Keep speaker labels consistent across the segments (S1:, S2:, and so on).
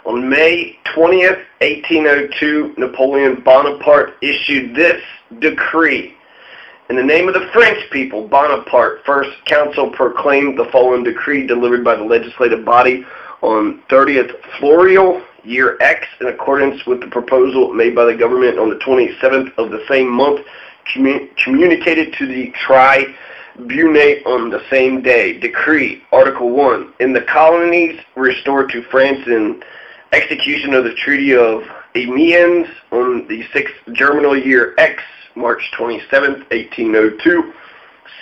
S1: On May 20th, 1802, Napoleon Bonaparte issued this decree. In the name of the French people, Bonaparte, First Council, proclaimed the following decree delivered by the legislative body on 30th Floreal, year X, in accordance with the proposal made by the government on the 27th of the same month, communicated to the tribunate on the same day. Decree, Article 1. In the colonies restored to France in execution of the Treaty of Amiens on the 6th Germinal year X, March 27, 1802,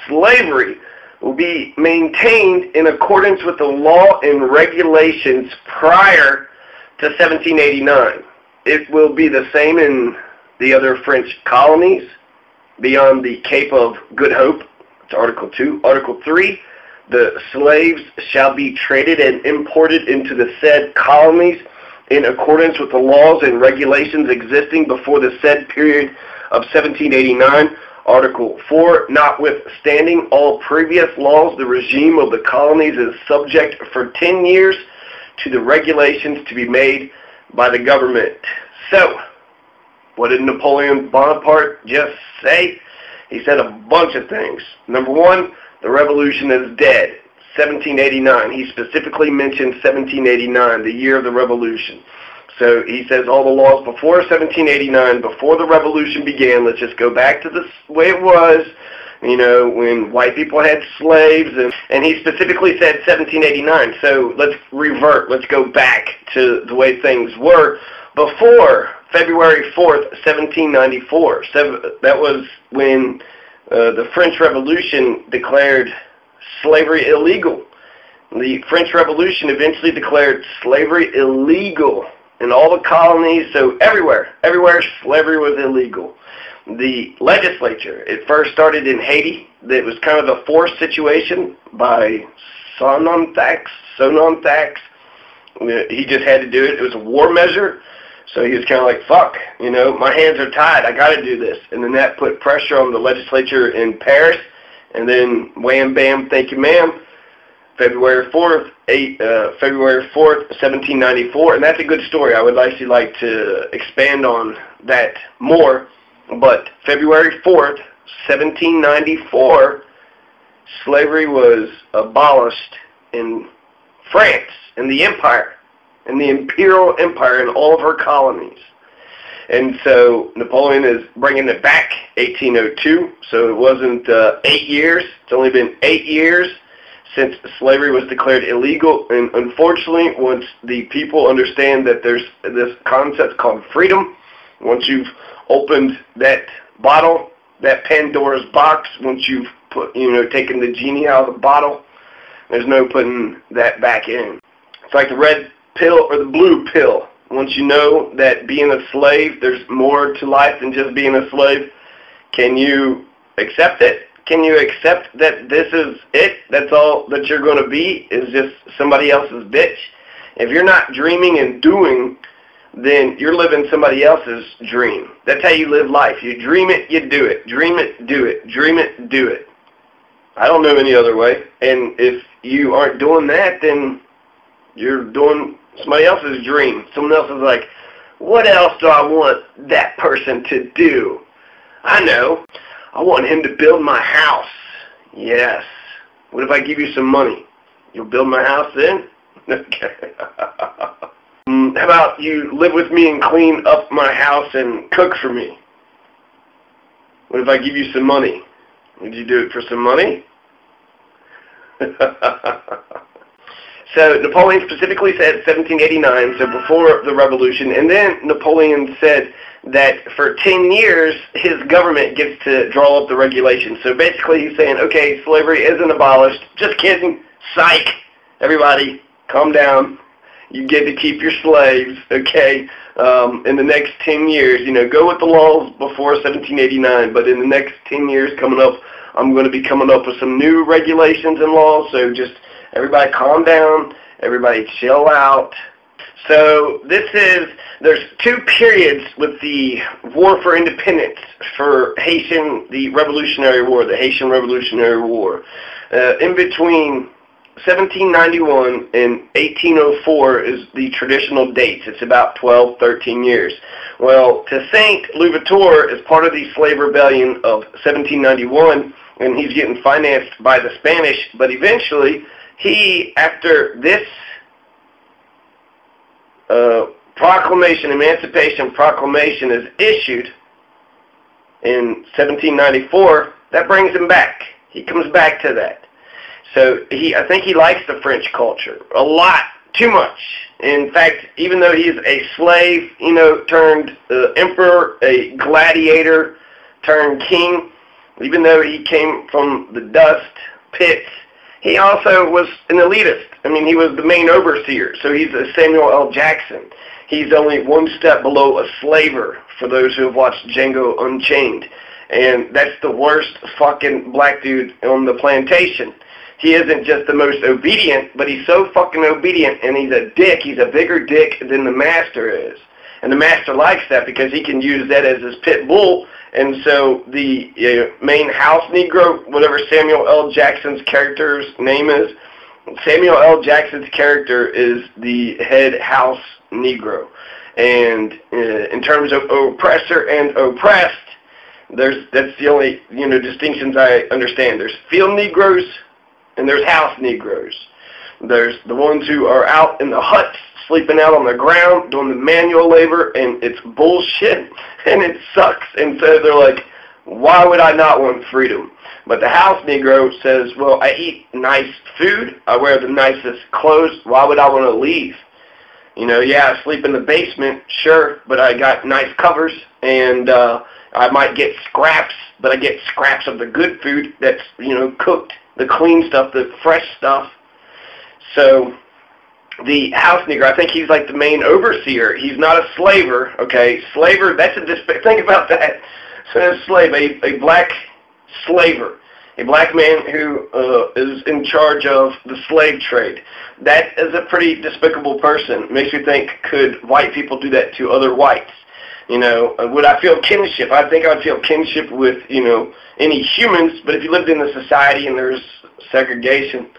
S1: slavery will be maintained in accordance with the law and regulations prior to 1789. It will be the same in the other French colonies beyond the Cape of Good Hope. It's Article 2. Article 3, the slaves shall be traded and imported into the said colonies in accordance with the laws and regulations existing before the said period of 1789. Article 4, notwithstanding all previous laws, the regime of the colonies is subject for 10 years to the regulations to be made by the government. So, what did Napoleon Bonaparte just say? He said a bunch of things. Number one, the revolution is dead. 1789. He specifically mentioned 1789, the year of the revolution. So he says all the laws before 1789, before the revolution began, let's just go back to the way it was, you know, when white people had slaves, and he specifically said 1789. So let's revert, let's go back to the way things were before February 4th, 1794. That was when the French Revolution declared slavery illegal. The French Revolution eventually declared slavery illegal in all the colonies, so everywhere slavery was illegal. The legislature, it first started in Haiti. It was kind of a forced situation by Sonontax. He just had to do it. It was a war measure, so he was kind of like, fuck, you know, my hands are tied, I got to do this. And then that put pressure on the legislature in Paris, and then wham, bam, thank you, ma'am, February 4th, 1794, and that's a good story. I would actually like to expand on that more, but February 4th, 1794, slavery was abolished in France, in the empire, in the imperial empire, in all of her colonies. And so Napoleon is bringing it back, 1802, so it wasn't 8 years. It's only been 8 years since slavery was declared illegal, and unfortunately, once the people understand that there's this concept called freedom, once you've opened that bottle, that Pandora's box, once you've taken the genie out of the bottle, there's no putting that back in. It's like the red pill or the blue pill. Once you know that being a slave, there's more to life than just being a slave, can you accept it? Can you accept that this is it? That's all that you're going to be, is just somebody else's bitch? If you're not dreaming and doing, then you're living somebody else's dream. That's how you live life. You dream it, you do it. Dream it, do it. Dream it, do it. I don't know any other way. And if you aren't doing that, then you're doing somebody else's dream. Someone else is like, what else do I want that person to do? I know. I want him to build my house. Yes. What if I give you some money? You'll build my house then? Okay. How about you live with me and clean up my house and cook for me? What if I give you some money? Would you do it for some money? So Napoleon specifically said 1789, so before the revolution, and then Napoleon said that for 10 years his government gets to draw up the regulations. So basically he's saying, okay, slavery isn't abolished. Just kidding. Psych. Everybody, calm down. You get to keep your slaves, okay? In the next 10 years, go with the laws before 1789, but in the next 10 years coming up, I'm going to be coming up with some new regulations and laws, so just everybody calm down, everybody chill out. So there's two periods with the War for Independence for Haitian, the Revolutionary War, the Haitian Revolutionary War. In between 1791 and 1804 is the traditional dates. It's about 12, 13 years. Well, Toussaint Louverture is part of the slave rebellion of 1791, and he's getting financed by the Spanish, but eventually he, after this Emancipation Proclamation is issued in 1794, that brings him back. He comes back to that. So I think he likes the French culture a lot, too much. In fact, even though he's a slave, turned emperor, a gladiator turned king, even though he came from the dust pits, he also was an elitist. I mean, he was the main overseer, so he's a Samuel L. Jackson. He's only one step below a slaver, for those who have watched Django Unchained. And that's the worst fucking black dude on the plantation. He isn't just the most obedient, but he's so fucking obedient, and he's a dick. He's a bigger dick than the master is. And the master likes that because he can use that as his pit bull. And so the main house Negro, whatever Samuel L. Jackson's character's name is, Samuel L. Jackson's character is the head house Negro. And in terms of oppressor and oppressed, that's the only distinctions I understand. There's field Negroes and there's house Negroes. There's the ones who are out in the huts, sleeping out on the ground, doing the manual labor, and it's bullshit, and it sucks. And so they're like, why would I not want freedom? But the house Negro says, well, I eat nice food, I wear the nicest clothes, why would I want to leave? Yeah, I sleep in the basement, sure, but I got nice covers, and I might get scraps, but I get scraps of the good food that's, cooked, the clean stuff, the fresh stuff. So the house Negro, I think he's like the main overseer. He's not a slaver, okay? Slaver, that's think about that. So a slave, a black slaver, a black man who is in charge of the slave trade. That is a pretty despicable person. It makes me think, could white people do that to other whites? Would I feel kinship? I think I would feel kinship with, any humans, but if you lived in a society and there's segregation,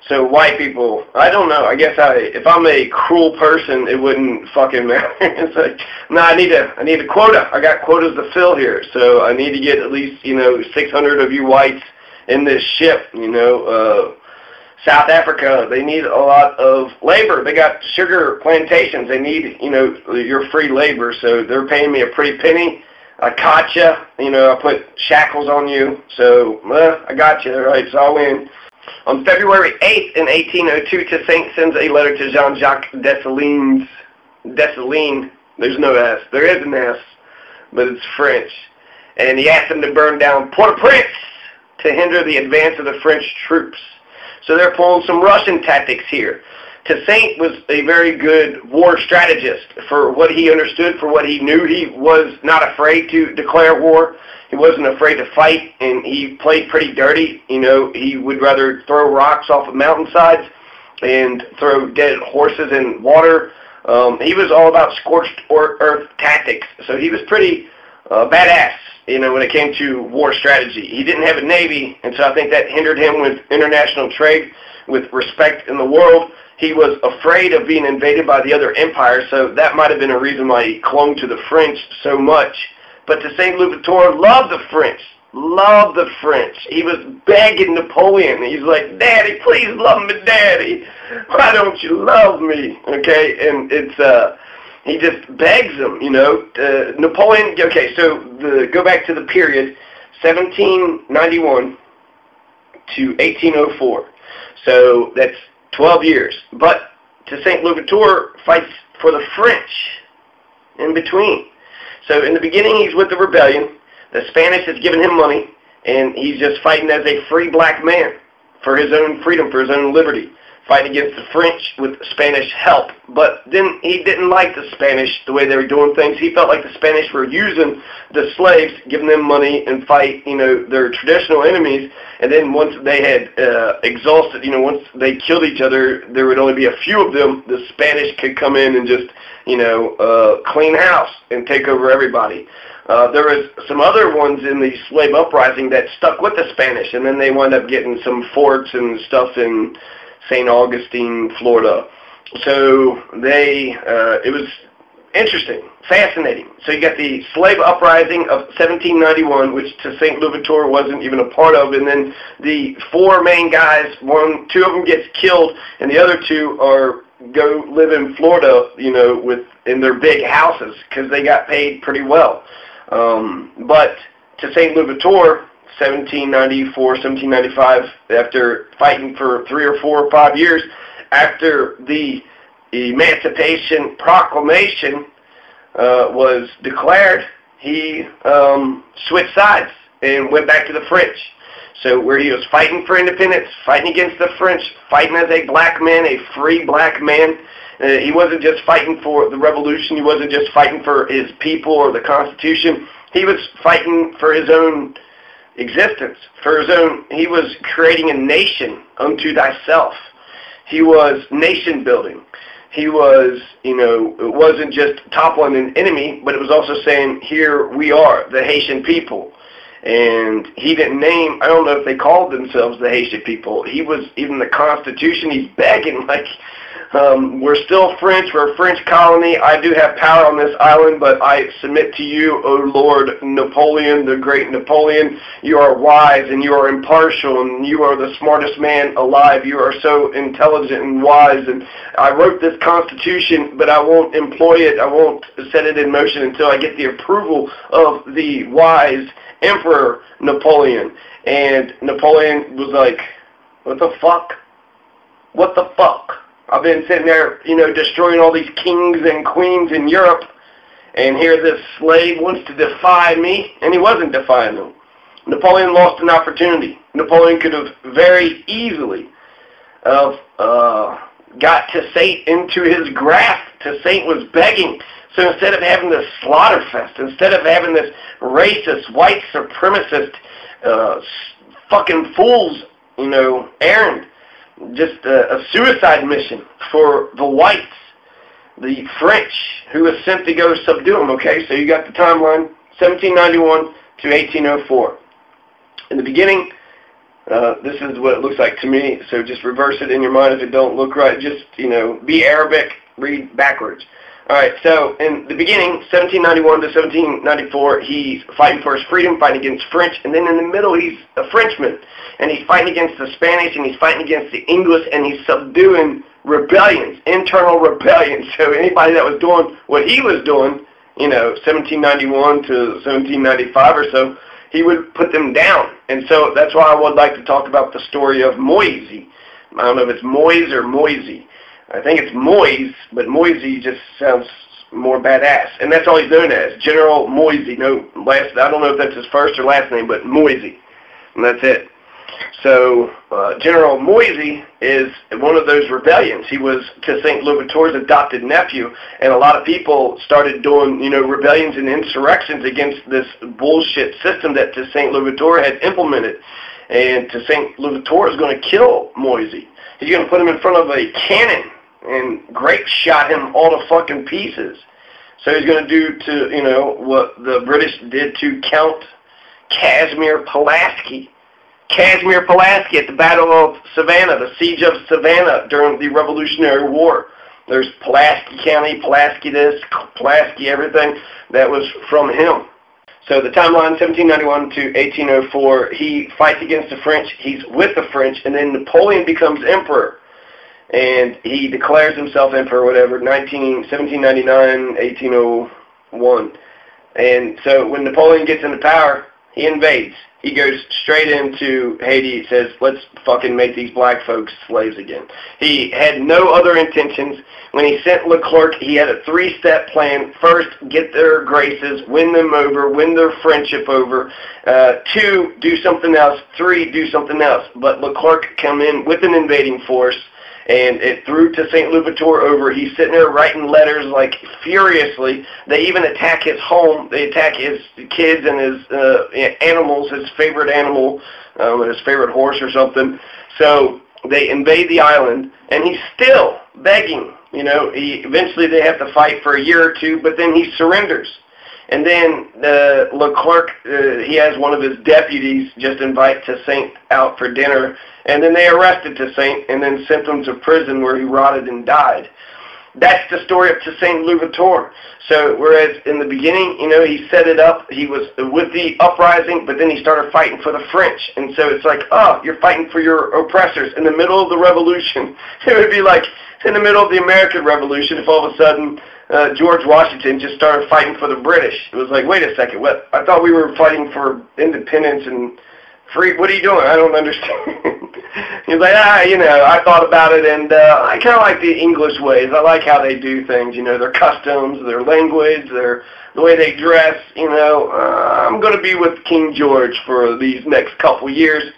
S1: so white people, I don't know. I guess if I'm a cruel person, it wouldn't fucking matter. It's like, no, I need a quota. I got quotas to fill here, so I need to get at least 600 of you whites in this ship. South Africa, they need a lot of labor. They got sugar plantations. They need your free labor. So they're paying me a pretty penny. I caught you. I put shackles on you. So I got you. Right? So I win. On February 8th in 1802, Toussaint sends a letter to Jean-Jacques Dessalines. Dessalines, there's no S. There is an S, but it's French. And he asks him to burn down Port-au-Prince to hinder the advance of the French troops. So they're pulling some Russian tactics here. Toussaint was a very good war strategist. For what he understood, for what he knew, he was not afraid to declare war. He wasn't afraid to fight, and he played pretty dirty. He would rather throw rocks off of mountainsides and throw dead horses in water. He was all about scorched earth tactics. So he was pretty badass, when it came to war strategy. He didn't have a navy, and so I think that hindered him with international trade, with respect in the world. He was afraid of being invaded by the other empires, so that might have been a reason why he clung to the French so much. But Toussaint Louverture loved the French. Loved the French. He was begging Napoleon. He's like, Daddy, please love me, Daddy. Why don't you love me? Okay, and he just begs him, Napoleon, okay, so go back to the period, 1791 to 1804. So that's 12 years. But Toussaint Louverture fights for the French in between. So in the beginning, he's with the rebellion. The Spanish has given him money, and he's just fighting as a free black man for his own freedom, for his own liberty, fighting against the French with Spanish help. But then he didn't like the Spanish, the way they were doing things. He felt like the Spanish were using the slaves, giving them money and fight, their traditional enemies. And then once they had exhausted, once they killed each other, there would only be a few of them. The Spanish could come in and just, clean house and take over everybody. There was some other ones in the slave uprising that stuck with the Spanish, and then they wound up getting some forts and stuff in St. Augustine, Florida. So it was interesting, fascinating. So you got the slave uprising of 1791, which Toussaint Louverture wasn't even a part of, and then the four main guys, two of them gets killed, and the other two go live in Florida, in their big houses because they got paid pretty well. But Toussaint Louverture, 1794, 1795, after fighting for 3 or 4 or 5 years, after the Emancipation Proclamation was declared, he switched sides and went back to the French. So where he was fighting for independence, fighting against the French, fighting as a black man, a free black man. He wasn't just fighting for the revolution. He wasn't just fighting for his people or the Constitution. He was fighting for his own existence, he was creating a nation unto thyself. He was nation building. He was, it wasn't just toppling an enemy, but it was also saying, here we are, the Haitian people. And he didn't name, I don't know if they called themselves the Haitian people. He was, even the Constitution, he's begging, like, we're still French, we're a French colony, I do have power on this island, but I submit to you, O Lord Napoleon, the great Napoleon. You are wise and you are impartial and you are the smartest man alive. You are so intelligent and wise, and I wrote this Constitution, but I won't employ it, I won't set it in motion until I get the approval of the wise Emperor Napoleon. And Napoleon was like, what the fuck? What the fuck? I've been sitting there, destroying all these kings and queens in Europe, and here this slave wants to defy me, and he wasn't defying them. Napoleon lost an opportunity. Napoleon could have very easily got Toussaint into his grasp. Toussaint was begging. So instead of having this slaughter fest, instead of having this racist, white supremacist, fucking fool's, errand, just a suicide mission for the whites, the French, who was sent to go subdue them, okay? So you got the timeline, 1791 to 1804. In the beginning, this is what it looks like to me, so just reverse it in your mind if it don't look right. Just, be Arabic, read backwards. All right, so in the beginning, 1791 to 1794, he's fighting for his freedom, fighting against French, and then in the middle, he's a Frenchman, and he's fighting against the Spanish, and he's fighting against the English, and he's subduing rebellions, internal rebellions. So anybody that was doing what he was doing, 1791 to 1795 or so, he would put them down. And so that's why I would like to talk about the story of Moisey. I don't know if it's Moise or Moisey. I think it's Moise, but Moisey just sounds more badass. And that's all he's known as, General Moisey. I don't know if that's his first or last name, but Moisey. And that's it. So General Moisey is one of those rebellions. He was Toussaint Louverture's adopted nephew, and a lot of people started doing, rebellions and insurrections against this bullshit system that Toussaint Louverture had implemented. And Toussaint Louverture is going to kill Moisey. He's going to put him in front of a cannon and grape shot him all to fucking pieces. So he's going to do to, what the British did to Count Casimir Pulaski. Casimir Pulaski at the Battle of Savannah, the Siege of Savannah during the Revolutionary War. There's Pulaski County, Pulaski this, Pulaski everything. That was from him. So the timeline, 1791 to 1804, he fights against the French, he's with the French, and then Napoleon becomes emperor. And he declares himself emperor, whatever, 1799, 1801. And so when Napoleon gets into power, he invades. He goes straight into Haiti, says, let's fucking make these black folks slaves again. He had no other intentions. When he sent Leclerc, he had a 3-step plan. First, get their graces, win them over, win their friendship over. 2, do something else. 3, do something else. But Leclerc come in with an invading force, and it threw Toussaint Louverture over. He's sitting there writing letters like furiously. They even attack his home. They attack his kids and his animals, his favorite animal, his favorite horse or something. So they invade the island, and he's still begging. Eventually they have to fight for a year or two, but then he surrenders. And then Leclerc, he has one of his deputies just invite Toussaint out for dinner, and then they arrested Toussaint and then sent him to prison where he rotted and died. That's the story of Toussaint Louverture. So whereas in the beginning, he set it up, he was with the uprising, but then he started fighting for the French. And so it's like, oh, you're fighting for your oppressors in the middle of the revolution. It would be like in the middle of the American Revolution if all of a sudden George Washington just started fighting for the British. It was like, wait a second, what? I thought we were fighting for independence and free. What are you doing? I don't understand. He's like, I thought about it, and I kind of like the English ways. I like how they do things, their customs, their language, the way they dress. I'm going to be with King George for these next couple years.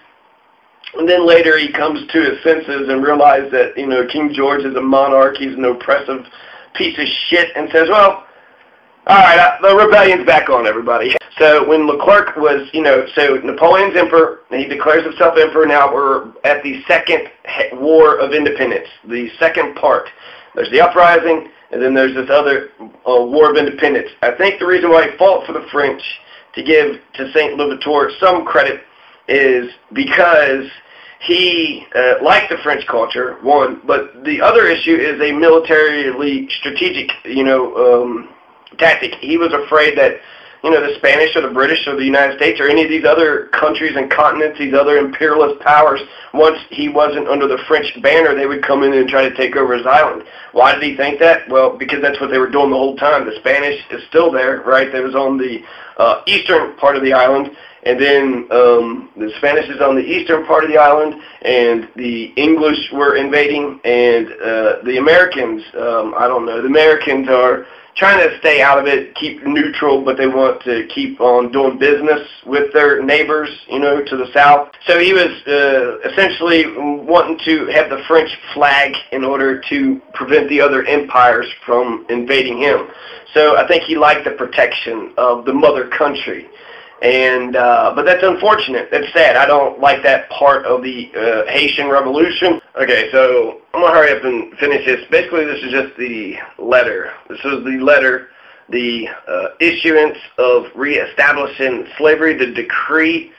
S1: And then later he comes to his senses and realizes that, King George is a monarch. He's an oppressive piece of shit, and says, well, all right, the rebellion's back on, everybody. So when Leclerc was, so Napoleon's emperor, he declares himself emperor. Now we're at the Second War of Independence, the second part. There's the uprising, and then there's this other War of Independence. I think the reason why he fought for the French, to give Toussaint Louverture some credit, is because he liked the French culture, one, but the other issue is a militarily strategic, tactic. He was afraid that, the Spanish or the British or the United States or any of these other countries and continents, these other imperialist powers, once he wasn't under the French banner, they would come in and try to take over his island. Why did he think that? Well, because that's what they were doing the whole time. The Spanish is still there, right? They was on the eastern part of the island, and then the Spanish is on the eastern part of the island, and the English were invading, and the Americans, the Americans are trying to stay out of it, keep neutral, but they want to keep on doing business with their neighbors, to the south. So he was essentially wanting to have the French flag in order to prevent the other empires from invading him. So I think he liked the protection of the mother country. And but that's unfortunate. That's sad. I don't like that part of the Haitian Revolution. Okay, so I'm going to hurry up and finish this. Basically, this is just the letter. This is the letter, the issuance of reestablishing slavery, the decree.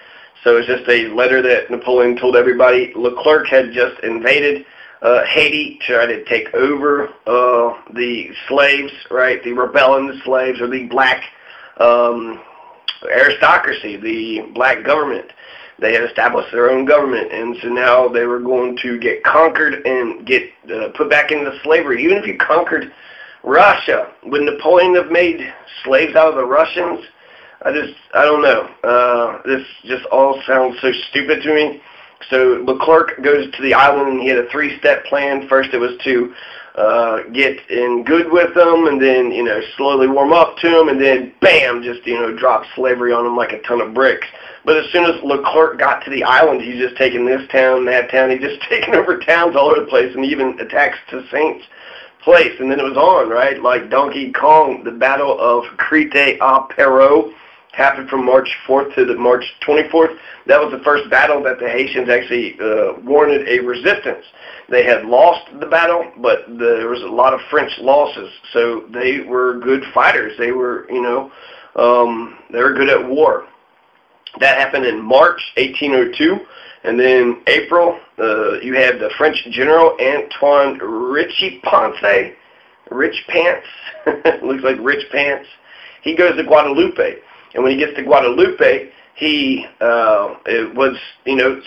S1: So it's just a letter that Napoleon told everybody. Leclerc had just invaded Haiti, tried to take over the slaves, right? The rebelling slaves, or the black aristocracy, the black government. They had established their own government, and so now they were going to get conquered and get put back into slavery. Even if you conquered Russia, would Napoleon have made slaves out of the Russians? I don't know. This just all sounds so stupid to me. So Leclerc goes to the island, and he had a three-step plan. First, it was to get in good with them, and then, slowly warm up to them, and then, bam, just, drop slavery on them like a ton of bricks. But as soon as Leclerc got to the island, he's just taking this town, that town. He's just taking over towns all over the place, and even attacks Toussaint's place. And then it was on, right? Like Donkey Kong, the Battle of Crête-à-Perros happened from March 4th to the March 24th. That was the first battle that the Haitians actually warranted a resistance. They had lost the battle, but there was a lot of French losses, so they were good fighters. They were, they were good at war. That happened in March 1802, and then April, you had the French general Antoine Richepanthe, Rich Pants, looks like Rich Pants. He goes to Guadeloupe, and when he gets to Guadeloupe, he it was,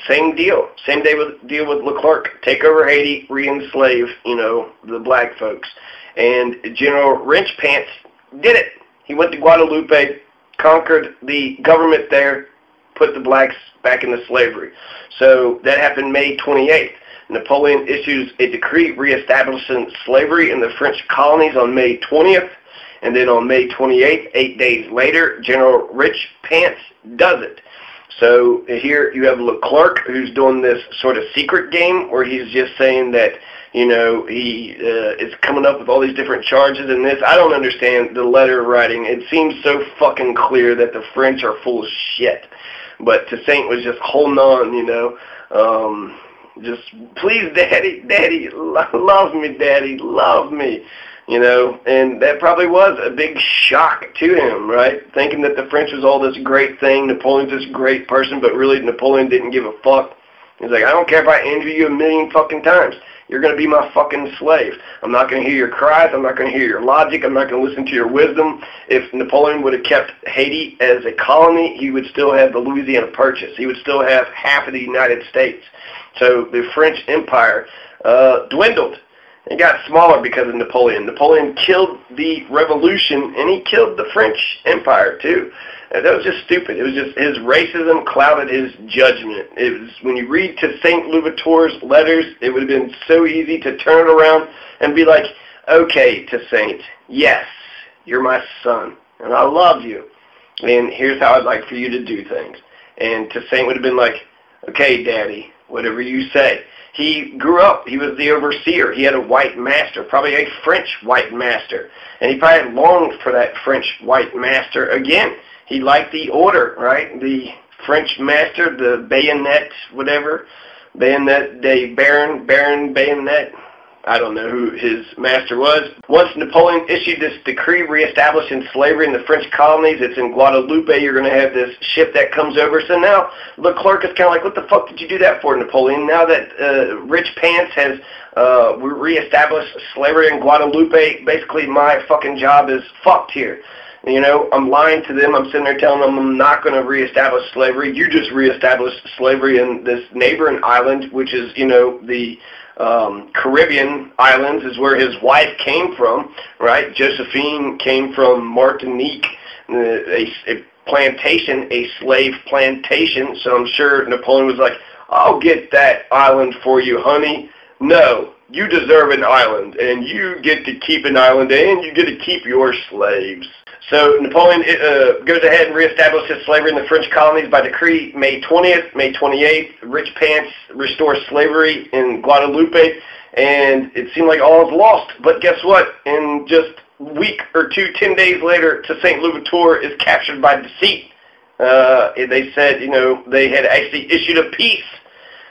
S1: same deal. Same deal with Leclerc. Take over Haiti, re-enslave, the black folks. And General Rich Pants did it. He went to Guadeloupe, conquered the government there, put the blacks back into slavery. So that happened May 28th. Napoleon issues a decree reestablishing slavery in the French colonies on May 20th. And then on May 28th, 8 days later, General Rich Pants does it. So here you have Leclerc, who's doing this sort of secret game where he's just saying that, he is coming up with all these different charges and this. I don't understand the letter writing. It seems so fucking clear that the French are full of shit. But Toussaint was just holding on, just, please, Daddy, love me, Daddy, love me. You know, and that probably was a big shock to him, right? Thinking that the French was all this great thing, Napoleon's this great person, but really Napoleon didn't give a fuck. He's like, I don't care if I injure you a million fucking times. You're going to be my fucking slave. I'm not going to hear your cries. I'm not going to hear your logic. I'm not going to listen to your wisdom. If Napoleon would have kept Haiti as a colony, he would still have the Louisiana Purchase. He would still have half of the United States. So the French Empire dwindled. It got smaller because of Napoleon. Napoleon killed the revolution, and he killed the French Empire, too. That was just stupid. It was just his racism clouded his judgment. It was, when you read to St. Louverture's letters, it would have been so easy to turn it around and be like, okay, to Saint, yes, you're my son, and I love you, and here's how I'd like for you to do things. And to Saint would have been like, okay, Daddy, whatever you say. He grew up, he was the overseer, he had a white master, probably a French white master, and he probably longed for that French white master again. He liked the order, right? The French master, the bayonet, whatever, bayonet de Baron Bayonet. I don't know who his master was. Once Napoleon issued this decree reestablishing slavery in the French colonies, it's in Guadeloupe, you're going to have this ship that comes over. So now Leclerc is kind of like, what the fuck did you do that for, Napoleon? Now that Rich Pants has reestablished slavery in Guadeloupe, basically my fucking job is fucked here. You know, I'm lying to them. I'm sitting there telling them I'm not going to reestablish slavery. You just reestablished slavery in this neighboring island, which is, you know, the Caribbean islands is where his wife came from, right? Josephine came from Martinique, a plantation, a slave plantation. So I'm sure Napoleon was like, I'll get that island for you, honey. No, you deserve an island, and you get to keep an island, and you get to keep your slaves. So Napoleon goes ahead and reestablishes slavery in the French colonies by decree May 20th, May 28th. Rich Pants restores slavery in Guadeloupe, and it seemed like all is lost. But guess what? In just a week or two, 10 days later, St. Louverture is captured by deceit. They said, you know, they had actually issued a peace.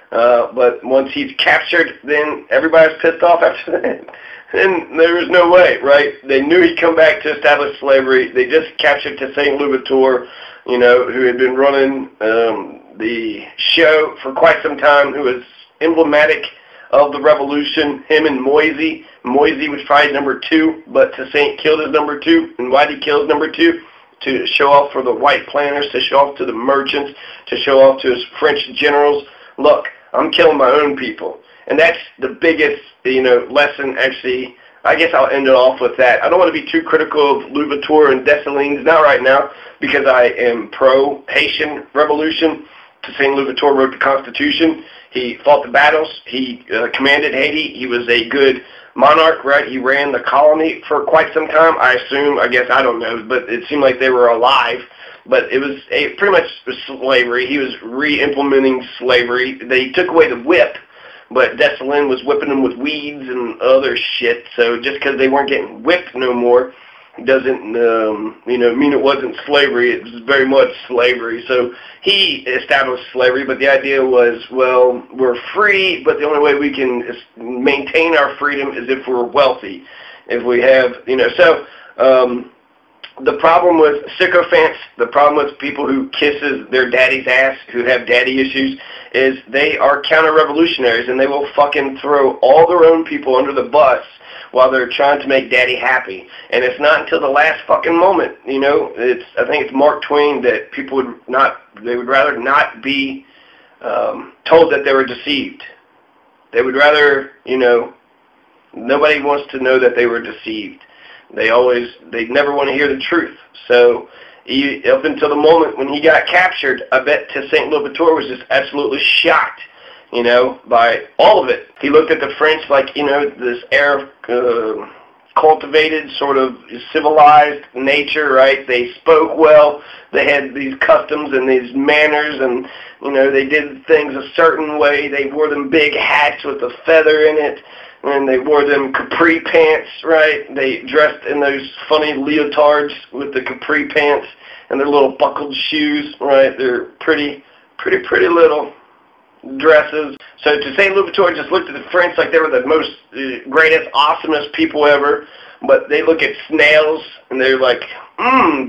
S1: But once he's captured, then everybody's pissed off after that. And there was no way, right? They knew he'd come back to establish slavery. They just captured St. Louverture, you know, who had been running the show for quite some time, who was emblematic of the revolution, him and Moisey. Moisey was probably number 2, but Toussaint killed his number 2. And why did he kill his number 2? To show off for the white planters, to show off to the merchants, to show off to his French generals. Look, I'm killing my own people. And that's the biggest, you know, lesson, actually. I guess I'll end it off with that. I don't want to be too critical of Louverture and Dessalines, not right now, because I am pro-Haitian revolution. Toussaint Louverture wrote the Constitution. He fought the battles. He commanded Haiti. He was a good monarch, right? He ran the colony for quite some time, I assume. I guess, I don't know, but it seemed like they were alive. But it was pretty much slavery. He was re-implementing slavery. They took away the whip, but Dessalines was whipping them with weeds and other shit. So just because they weren't getting whipped no more doesn't, you know, mean it wasn't slavery. It was very much slavery. So he established slavery, but the idea was, well, we're free, but the only way we can maintain our freedom is if we're wealthy. If we have, you know, so the problem with sycophants, the problem with people who kisses their daddy's ass, who have daddy issues, is they are counter-revolutionaries, and they will fucking throw all their own people under the bus while they're trying to make daddy happy. And it's not until the last fucking moment, you know. I think it's Mark Twain that people they would rather not be told that they were deceived. They would rather, you know, nobody wants to know that they were deceived. They never want to hear the truth. So up until the moment when he got captured, I bet St. Louverture was just absolutely shocked, you know, by all of it. He looked at the French like, you know, this air of cultivated, sort of civilized nature, right? They spoke well. They had these customs and these manners, and, you know, they did things a certain way. They wore them big hats with a feather in it. And they wore them capri pants, right? They dressed in those funny leotards with the capri pants and their little buckled shoes, right? They're pretty little dresses. So St. Louverture just looked at the French like they were the most greatest, awesomest people ever. but they look at snails and they're like,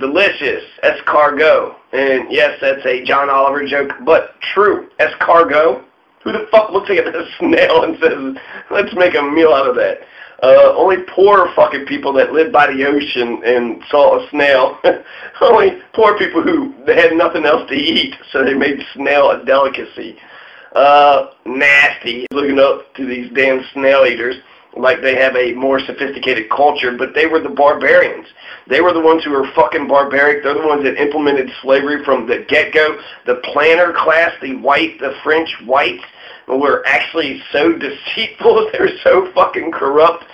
S1: delicious, escargot. And yes, that's a John Oliver joke, but true, escargot. Who the fuck looks at a snail and says, let's make a meal out of that? Only poor fucking people that lived by the ocean and saw a snail. Only poor people who had nothing else to eat, so they made snail a delicacy. Nasty. Looking up to these damn snail eaters like they have a more sophisticated culture, but they were the barbarians. They were the ones who were fucking barbaric. They're the ones that implemented slavery from the get-go. The planter class, the French whites, were actually so deceitful, they were so fucking corrupt,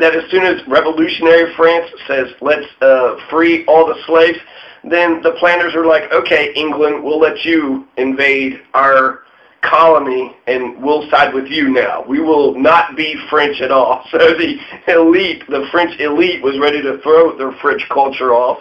S1: that as soon as revolutionary France says, let's free all the slaves, then the planters are like, okay, England, we'll let you invade our colony and we'll side with you now. We will not be French at all. So the elite, the French elite, was ready to throw their French culture off,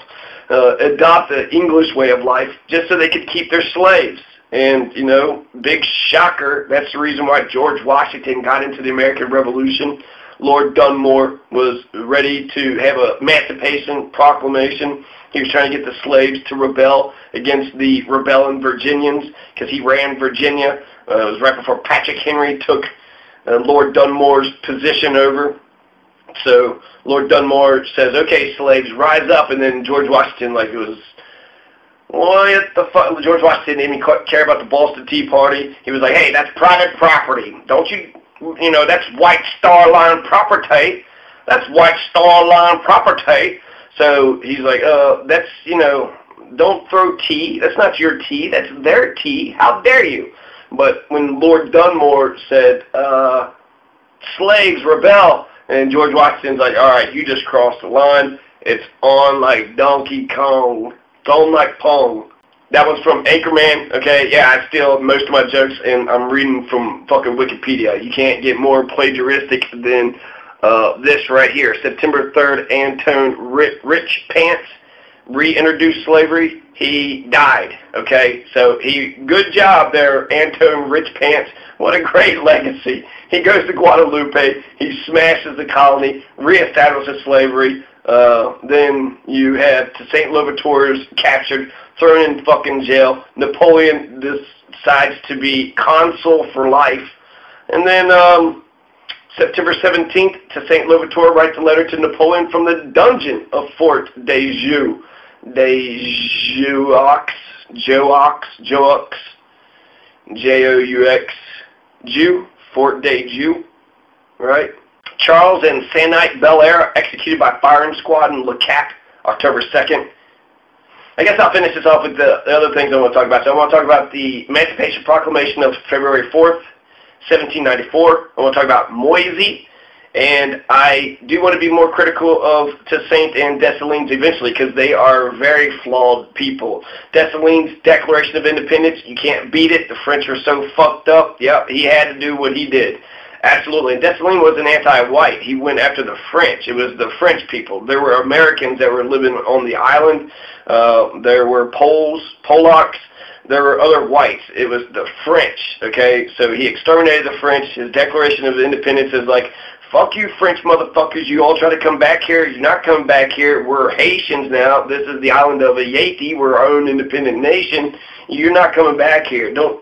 S1: adopt the English way of life, just so they could keep their slaves. And, you know, big shocker, that's the reason why George Washington got into the American Revolution. Lord Dunmore was ready to have an Emancipation Proclamation. He was trying to get the slaves to rebel against the rebelling Virginians because he ran Virginia. It was right before Patrick Henry took Lord Dunmore's position over. So Lord Dunmore says, okay, slaves, rise up. And then George Washington, like, it was, what the fuck? George Washington didn't even care about the Boston Tea Party. He was like, hey, that's private property. Don't you know, that's White Star Line property. That's White Star Line property. So he's like, that's, you know, don't throw tea. That's not your tea. That's their tea. How dare you? But when Lord Dunmore said, slaves rebel, and George Washington's like, all right, you just crossed the line. It's on like Donkey Kong. It's on like Pong. That was from Anchorman, okay? Yeah, I steal most of my jokes, and I'm reading from fucking Wikipedia. You can't get more plagiaristic than this right here. September 3rd, Antone Rich Pants reintroduced slavery. He died, okay? So good job there, Antone Rich Pants. What a great legacy. He goes to Guadalupe. He smashes the colony, reestablishes slavery. Then you have Toussaint Louverture's captured, thrown in fucking jail. Napoleon decides to be consul for life. And then September 17th, Toussaint Louverture writes a letter to Napoleon from the dungeon of Fort de Joux. J-O-U-X, Jew, Fort de Joux, right? Charles and Sanite Belair executed by firing squad in Le Cap, October 2nd. I guess I'll finish this off with the other things I want to talk about. So I want to talk about the Emancipation Proclamation of February 4th, 1794. I want to talk about Moisey. And I do want to be more critical of Toussaint and Dessalines eventually because they are very flawed people. Dessalines' Declaration of Independence, you can't beat it. The French are so fucked up. Yep, he had to do what he did. Absolutely. And Dessalines was an anti-white. He went after the French. It was the French people. There were Americans that were living on the island. There were Polacks. There were other whites. It was the French, okay? So he exterminated the French. His Declaration of Independence is like, fuck you French motherfuckers. You all try to come back here. You're not coming back here. We're Haitians now. This is the island of Haiti. We're our own independent nation. You're not coming back here. Don't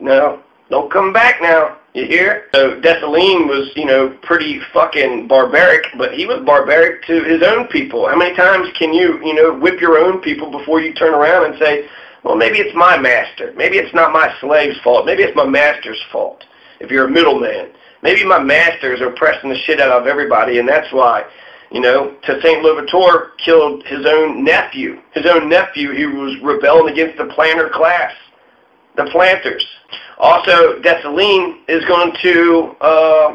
S1: come back now. You hear? So Dessalines was, you know, pretty fucking barbaric, but he was barbaric to his own people. How many times can you, you know, whip your own people before you turn around and say, well, maybe it's my master. Maybe it's not my slave's fault. Maybe it's my master's fault if you're a middleman. Maybe my masters are pressing the shit out of everybody, and that's why, you know, Toussaint Louverture killed his own nephew. His own nephew, he was rebelling against the planter class, the planters. Also, Dessalines is going to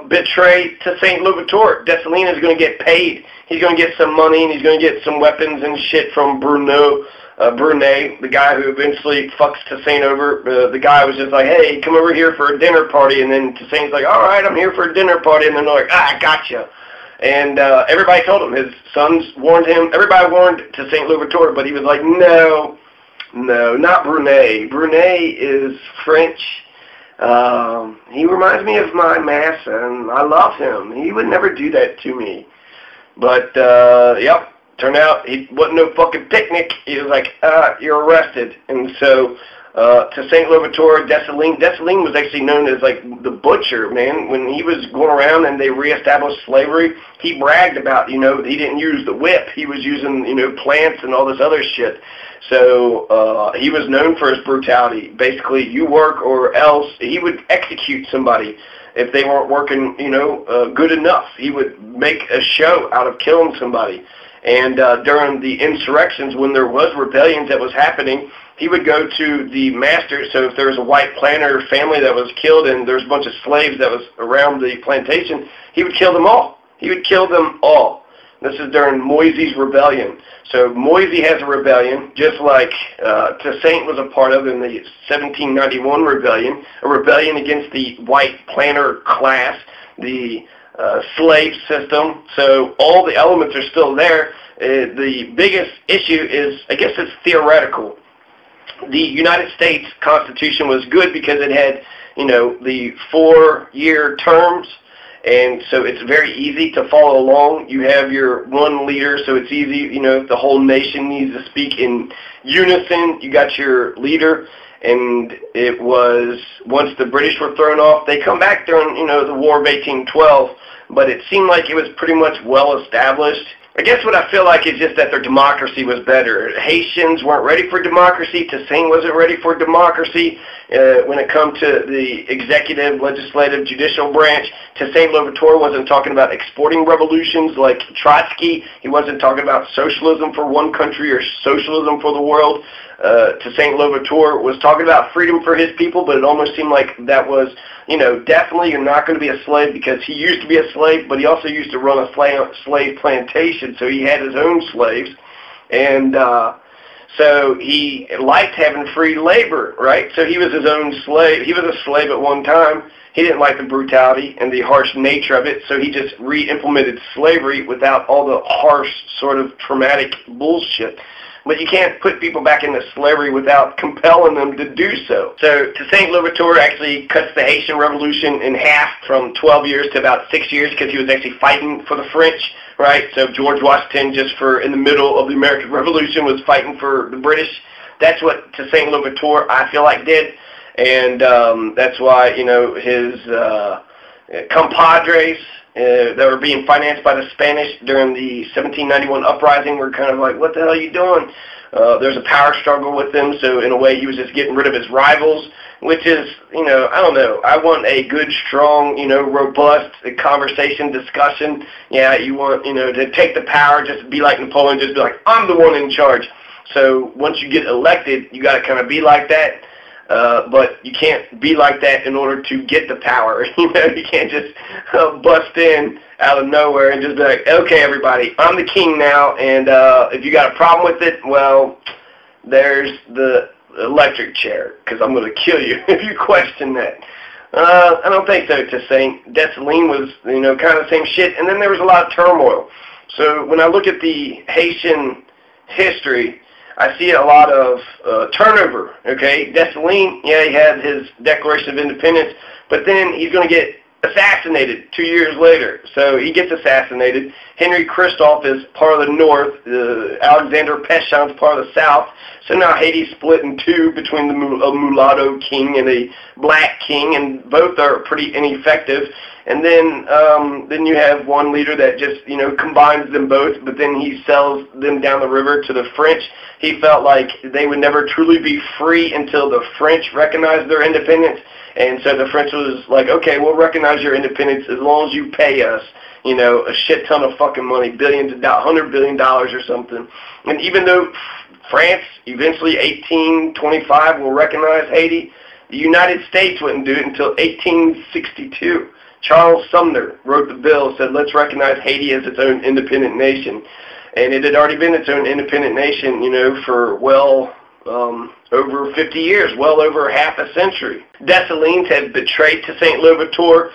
S1: betray Toussaint Louverture. Dessalines is going to get paid. He's going to get some money, and he's going to get some weapons and shit from Brunet, the guy who eventually fucks Toussaint over. The guy was just like, hey, come over here for a dinner party. And then Toussaint's like, all right, I'm here for a dinner party. And then they're like, I gotcha. And everybody told him. His sons warned him. Everybody warned Toussaint Louverture, but he was like, no, not Brunet. Brunet is French. He reminds me of my master, and I love him. He would never do that to me. But, yep, turned out he wasn't no fucking picnic. He was like, you're arrested. And so, to St. Louverture, Dessalines was actually known as, like, the butcher, man. When he was going around and they reestablished slavery, he bragged about, you know, he didn't use the whip. He was using, you know, plants and all this other shit. So, he was known for his brutality. Basically, you work or else. He would execute somebody if they weren't working, you know, good enough. He would make a show out of killing somebody. And during the insurrections, when there was rebellions that was happening, he would go to the master. So if there was a white planter family that was killed and there was a bunch of slaves that was around the plantation, he would kill them all. He would kill them all. This is during Moisey's rebellion. So Moisey has a rebellion, just like Toussaint was a part of in the 1791 rebellion, a rebellion against the white planter class, the slave system. So all the elements are still there. The biggest issue is, I guess it's theoretical. The United States Constitution was good because it had, you know, the 4-year terms. And so it's very easy to follow along. You have your one leader, so it's easy, you know, if the whole nation needs to speak in unison, you got your leader. And it was, once the British were thrown off, they come back during, you know, the War of 1812, but it seemed like it was pretty much well established. I guess what I feel like is just that their democracy was better. Haitians weren't ready for democracy. Toussaint wasn't ready for democracy. When it comes to the executive, legislative, judicial branch, Toussaint Louverture wasn't talking about exporting revolutions like Trotsky. He wasn't talking about socialism for one country or socialism for the world. Toussaint Louverture was talking about freedom for his people, but it almost seemed like that was, you know, definitely you're not going to be a slave, because he used to be a slave, but he also used to run a slave plantation, so he had his own slaves. And so he liked having free labor, right? So he was his own slave. He was a slave at one time. He didn't like the brutality and the harsh nature of it, so he just re-implemented slavery without all the harsh, sort of traumatic bullshit. But you can't put people back into slavery without compelling them to do so. So Toussaint Louverture actually cuts the Haitian Revolution in half from 12 years to about 6 years, because he was actually fighting for the French, right? So George Washington, just for in the middle of the American Revolution, was fighting for the British. That's what Toussaint Louverture, I feel like, did. And that's why, you know, his compadres that were being financed by the Spanish during the 1791 uprising were kind of like, what the hell are you doing? There's a power struggle with them, so in a way he was just getting rid of his rivals, which is, you know, I don't know. I want a good, strong, you know, robust conversation, discussion. Yeah, you want, you know, to take the power, just be like Napoleon, just be like, I'm the one in charge. So once you get elected, you got to kind of be like that. But you can't be like that in order to get the power. You know, you can't just bust in out of nowhere and just be like, okay, everybody, I'm the king now, and if you got a problem with it, well, there's the electric chair, because I'm going to kill you if you question that. I don't think so, Toussaint. Dessalines was, you know, kind of the same shit, and then there was a lot of turmoil. So when I look at the Haitian history, I see a lot of turnover, okay? Dessalines, yeah, he had his Declaration of Independence, but then he's going to get assassinated 2 years later. So he gets assassinated. Henry Christophe is part of the North. Alexander Pétion's part of the South. So now Haiti's split in two between a mulatto king and a black king, and both are pretty ineffective. And then you have one leader that just, you know, combines them both, but then he sells them down the river to the French. He felt like they would never truly be free until the French recognized their independence. And so the French was like, okay, we'll recognize your independence as long as you pay us, you know, a shit ton of fucking money, billions of dollars, $100 billion or something. And even though France eventually, 1825, will recognize Haiti, the United States wouldn't do it until 1862. Charles Sumner wrote the bill, said, let's recognize Haiti as its own independent nation. And it had already been its own independent nation, you know, for, well, over 50 years, well over half a century. Dessalines had betrayed Toussaint Louverture.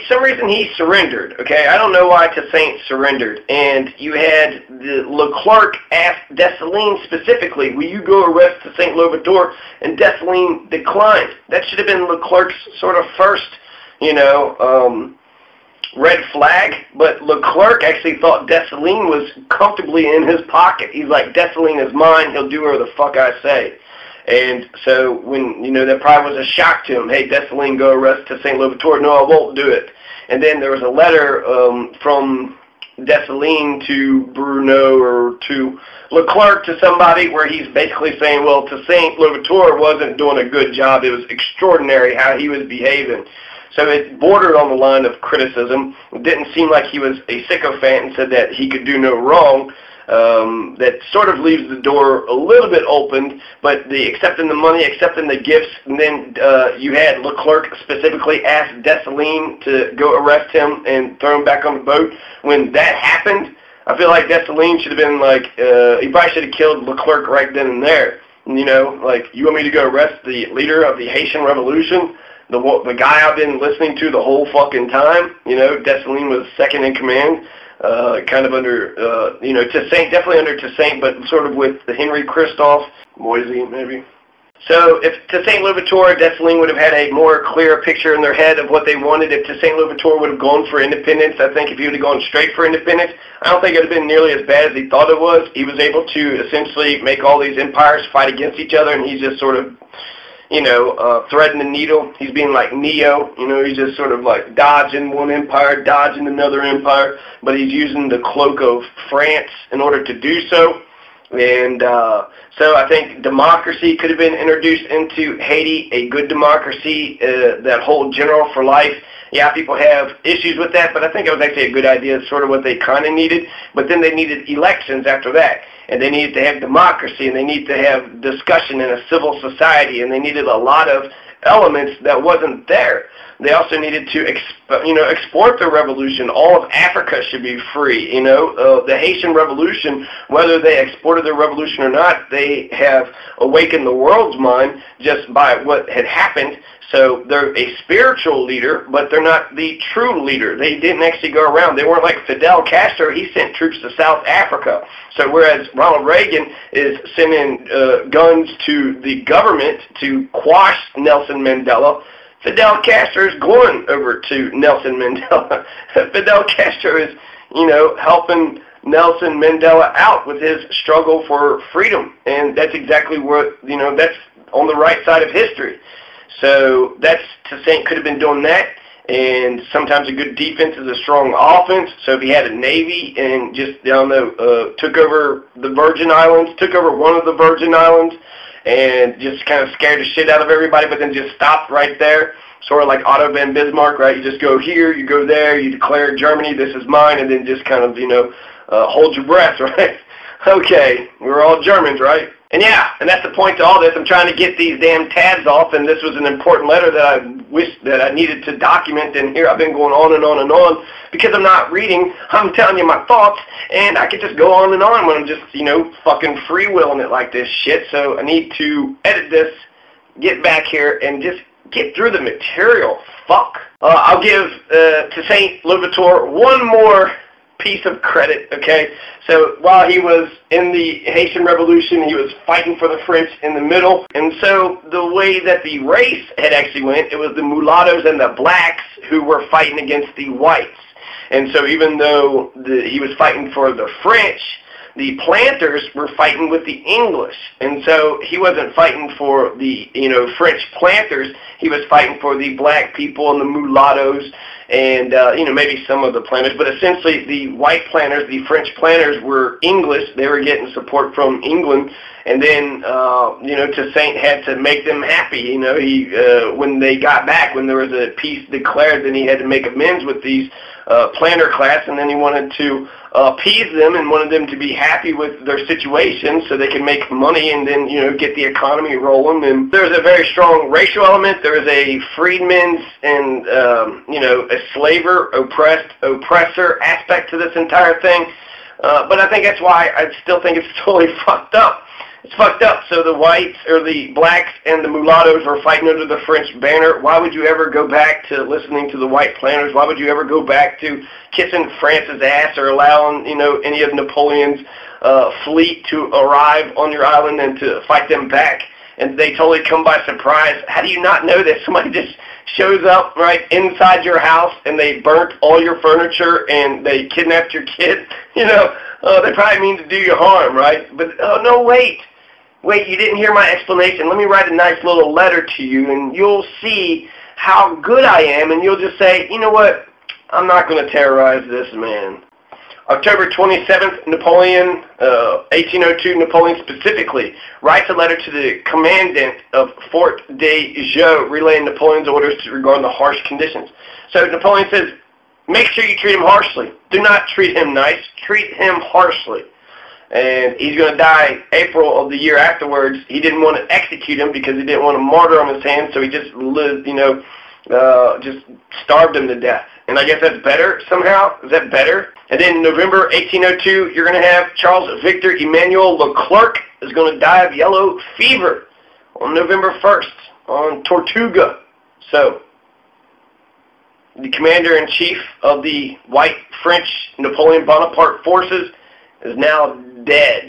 S1: Some reason he surrendered, okay? I don't know why Toussaint surrendered. And you had Leclerc ask Dessalines specifically, will you go arrest Toussaint Louverture? And Dessalines declined. That should have been Leclerc's sort of first, you know, red flag, but Leclerc actually thought Dessalines was comfortably in his pocket. He's like, Dessalines is mine, he'll do whatever the fuck I say. And so when, that probably was a shock to him. Hey, Dessalines, go arrest Toussaint Louverture. No, I won't do it. And then there was a letter from Dessalines to Bruno or to Leclerc to somebody where he's basically saying, well, Toussaint Louverture wasn't doing a good job. It was extraordinary how he was behaving. So it bordered on the line of criticism. It didn't seem like he was a sycophant and said that he could do no wrong. That sort of leaves the door a little bit open, but the accepting the money, accepting the gifts, and then you had Leclerc specifically ask Dessalines to go arrest him and throw him back on the boat. When that happened, I feel like Dessalines should have been like, he probably should have killed Leclerc right then and there. Like, you want me to go arrest the leader of the Haitian Revolution? The guy I've been listening to the whole fucking time? Dessalines was second in command. Kind of under, Toussaint, definitely under Toussaint, but sort of with the Henry Christophe, Moisey maybe. So if Toussaint Louverture, Dessalines would have had a more clear picture in their head of what they wanted. If Toussaint Louverture would have gone for independence, I think if he would have gone straight for independence, I don't think it would have been nearly as bad as he thought it was. He was able to essentially make all these empires fight against each other, and he's just sort of, threading the needle. He's being like Neo, he's just sort of like dodging one empire, dodging another empire, but he's using the cloak of France in order to do so. And so I think democracy could have been introduced into Haiti, a good democracy, that whole general for life. Yeah, people have issues with that, but I think it was actually a good idea. It's sort of what they kind of needed. But then they needed elections after that. And they needed to have democracy, and they needed to have discussion in a civil society, and they needed a lot of elements that wasn't there. They also needed to export the revolution. All of Africa should be free. The Haitian Revolution, whether they exported the revolution or not, they have awakened the world's mind just by what had happened. So they're a spiritual leader, but they're not the true leader. They didn't actually go around. They weren't like Fidel Castro. He sent troops to South Africa. So whereas Ronald Reagan is sending guns to the government to quash Nelson Mandela, Fidel Castro is going over to Nelson Mandela. Fidel Castro is, helping Nelson Mandela out with his struggle for freedom. And that's exactly what, that's on the right side of history. So Toussaint could have been doing that, and sometimes a good defense is a strong offense. So if he had a navy and just, took over the Virgin Islands, took over one of the Virgin Islands, and just kind of scared the shit out of everybody, but then just stopped right there, sort of like Otto von Bismarck, right? You just go here, you go there, you declare Germany, this is mine, and then just kind of, hold your breath, right? Okay, we're all Germans, right? And yeah, and that's the point to all this. I'm trying to get these damn tabs off, and this was an important letter that I wish that I needed to document, and here I've been going on and on and on because I'm not reading. I'm telling you my thoughts, and I could just go on and on when I'm just, fucking freewheeling it like this shit. So I need to edit this, get back here, and just get through the material. Fuck. I'll give Toussaint Louverture one more piece of credit, okay? So while he was in the Haitian Revolution, he was fighting for the French in the middle. And so the way that the race had actually went, it was the mulattoes and the blacks who were fighting against the whites. And so even though he was fighting for the French, the planters were fighting with the English. And so he wasn't fighting for the, French planters. He was fighting for the black people and the mulattoes and, maybe some of the planters. But essentially the white planters, the French planters were English. They were getting support from England. And then, Toussaint had to make them happy. When they got back, when there was a peace declared, then he had to make amends with these planter class, and then he wanted to appease them and wanted them to be happy with their situation so they could make money and then, get the economy rolling. And there's a very strong racial element. There is a freedmen's and, a slaver, oppressor aspect to this entire thing. But I think that's why I still think it's totally fucked up. It's fucked up. So the whites, or the blacks and the mulattoes were fighting under the French banner. Why would you ever go back to listening to the white planters? Why would you ever go back to kissing France's ass or allowing, any of Napoleon's fleet to arrive on your island and to fight them back? And they totally come by surprise. How do you not know that? Somebody just shows up right inside your house and they burnt all your furniture and they kidnapped your kid, you know, they probably mean to do you harm, right? But, oh, no, wait, you didn't hear my explanation. Let me write a nice little letter to you, and you'll see how good I am, and you'll just say, you know what, I'm not going to terrorize this man. October 27th, Napoleon, 1802, Napoleon specifically writes a letter to the commandant of Fort de Joux relaying Napoleon's orders regarding the harsh conditions. So Napoleon says, make sure you treat him harshly. Do not treat him nice. Treat him harshly. And he's going to die April of the year afterwards. He didn't want to execute him because he didn't want a martyr on his hands, so he just lived, you know, just starved him to death. And I guess that's better somehow. Is that better? And then November 1802, you're going to have Charles Victor Emmanuel Leclerc is going to die of yellow fever on November 1st on Tortuga. So the commander-in-chief of the white French Napoleon Bonaparte forces is now dead.